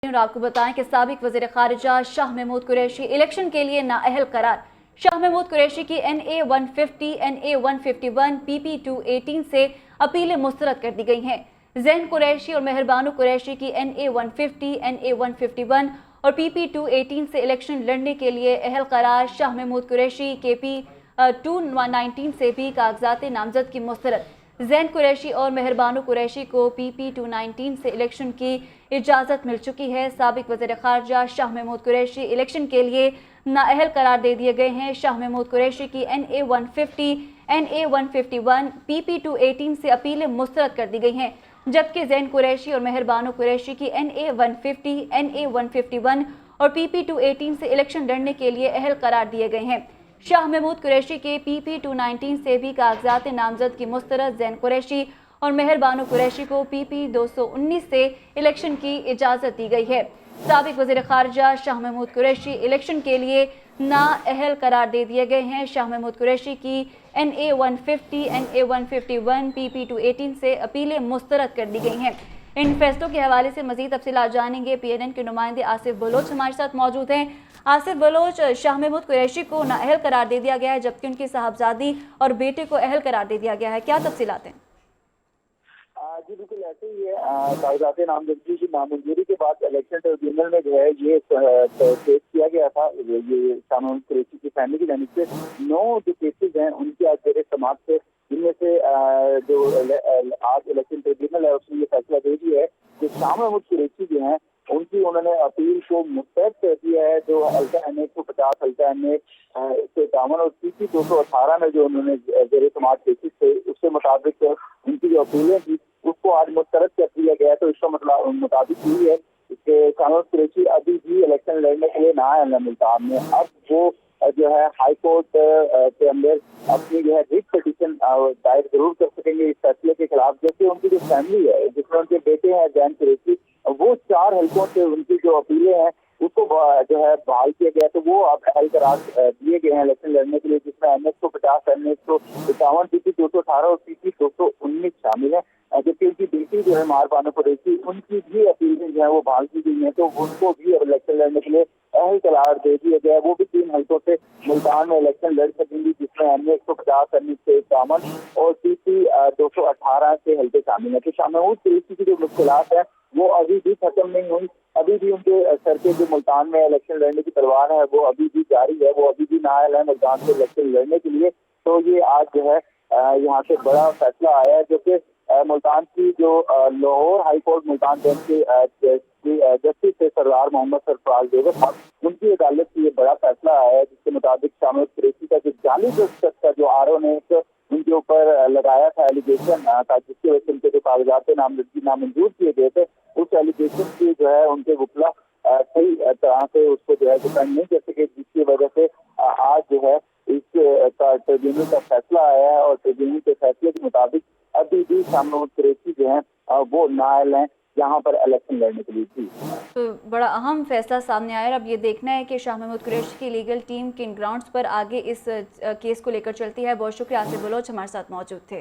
और आपको बताएं कि साबिक वज़ीर ख़ारिजा शाह महमूद कुरैशी इलेक्शन के लिए नाअहल करार। शाह महमूद कुरैशी की NA 150, NA 151, PP 218 से अपीलें मुस्तरद कर दी गई हैं। ज़ैन कुरैशी और मेहरबानू कुरैशी की NA 150, NA 151 और PP 218 से इलेक्शन लड़ने के लिए अहल करार। शाह महमूद कुरैशी KP 219 से भी कागजात नामजद की मुस्तरद। ज़ैन कुरैशी और मेहरबानू कुरैशी को PP 219 से इलेक्शन की इजाज़त मिल चुकी है। साबिक वज़ीर ख़ारिजा शाह महमूद कुरैशी इलेक्शन के लिए नाअहल करार दे दिए गए हैं। शाह महमूद कुरैशी की NA 150, NA 151, PP 218 से अपीलें मुस्तरद कर दी गई हैं, जबकि ज़ैन कुरैशी और मेहरबानू कुरैशी की NA 150, NA 151 और PP 218 से इलेक्शन लड़ने के लिए अहल करार दिए गए हैं। शाह महमूद कुरैशी के PP 219 से भी कागजात नामजद की मुस्तरद। ज़ैन कुरैशी और मेहरबानू कुरैशी को PP 219 से इलेक्शन की इजाज़त दी गई है। साबिक वज़ीर ख़ारिजा शाह महमूद कुरैशी इलेक्शन के लिए नाअहल करार दे दिए गए हैं। शाह महमूद कुरैशी की NA 150, NA 151, PP 218 से अपीलें मुस्तरद कर दी गई हैं। इन फैसलों के हवाले से मज़ीद तफसीलात जानेंगे। PNN के नुमाइंदे आसिफ बलोच हमारे साथ मौजूद हैं। आसिफ बलोच, शाह महमूद कुरैशी को नाअहल करार दे दिया गया है, जबकि उनकी साहबजादी और बेटे को अहल करार दे दिया गया है, क्या तफसीलात हैं? जी बिल्कुल ऐसे ही है। कागजात नामजदगी की नामंजूरी के बाद इलेक्शन ट्रिब्यूनल में जो है ये केस किया गया था। ये शाह महमूद कुरैशी की फैमिली की जानिब से 9 जो केसेज हैं उनकी आज जेर समाअत थे। इनमें से जो आज इलेक्शन ट्रिब्यूनल है उसने ये फैसला दे दिया है कि शाह महमूद कुरैशी जो है उनकी उन्होंने अपील को मुस्तरद कर दिया है। जो हल्का NA 150, हल्का NA 151 और PP 218 में जो उन्होंने जेर समाअत केसेज थे उसके मुताबिक उनकी जो अपीलें थी उसको आज मुस्तरद कर दिया गया। तो इसका मतलब मुताबिक यही है कि शाह महमूद कुरैशी अभी भी इलेक्शन लड़ने के लिए ना आए मुल्तान में। अब वो जो है हाई कोर्ट के अंदर अपनी जो है रिट पिटीशन दायर जरूर कर सकेंगे इस फैसले के खिलाफ। जैसे उनकी जो फैमिली है जिसमें उनके बेटे हैं ज़ैन कुरैशी, वो 4 हल्कों से उनकी जो अपीलें हैं उसको जो है बहाल किया गया। तो वो अब अहल करार दिए गए हैं इलेक्शन लड़ने के लिए, जिसमें NA 150, NA 151, PP 218 और PP 219 शामिल है। जबकि उनकी बेटी जो है मेहरबानू कुरैशी, उनकी भी अपीलें जो है वो बहाल की गई हैं। तो उनको भी अब इलेक्शन लड़ने के लिए अहल करार दे दिया गया है। वो भी 3 हल्कों से मुल्तान में इलेक्शन लड़ सकेंगी, जिसमें NA 150, NA 151 और PP 218 से हल्के शामिल है। तो शाह महमूद कुरैशी की जो मुश्किलात है वो अभी भी खत्म नहीं हुई। अभी भी उनके सर के जो मुल्तान में इलेक्शन लड़ने की तलवार है वो अभी भी जारी है। वो अभी भी नाअहल है मुल्तान से इलेक्शन लड़ने के लिए। तो ये आज जो है यहाँ से बड़ा फैसला आया है, जो कि मुल्तान की जो Lahore high court Multan bench के जस्टिस थे सरदार मोहम्मद सरफराज देवर साहब, उनकी अदालत से ये बड़ा फैसला आया है, जिसके मुताबिक शाह महमूद कुरैशी का जो जाली का जो आरोप ने उनके ऊपर लगाया था एलिगेशन था, जिसकी वजह से उनके जो कागजात नामजदगी नामंजूर किए गए थे, उस एलिगेशन की जो है उनके वकील सही तरह से उसको जो है डिफेंड नहीं कर सके, जिसकी वजह से आज जो है इस ट्रिब्यूनल का फैसला आया है। और ट्रिब्यूनल के फैसले के मुताबिक अभी भी शाह महमूद कुरैशी जो है वो नाअहल हैं यहाँ पर इलेक्शन लड़ने के लिए थी। तो बड़ा अहम फैसला सामने आया। अब ये देखना है कि शाह महमूद कुरैशी की लीगल टीम किन ग्राउंड्स पर आगे इस केस को लेकर चलती है। बहुत शुक्रिया, आसिफ बलोच हमारे साथ मौजूद थे।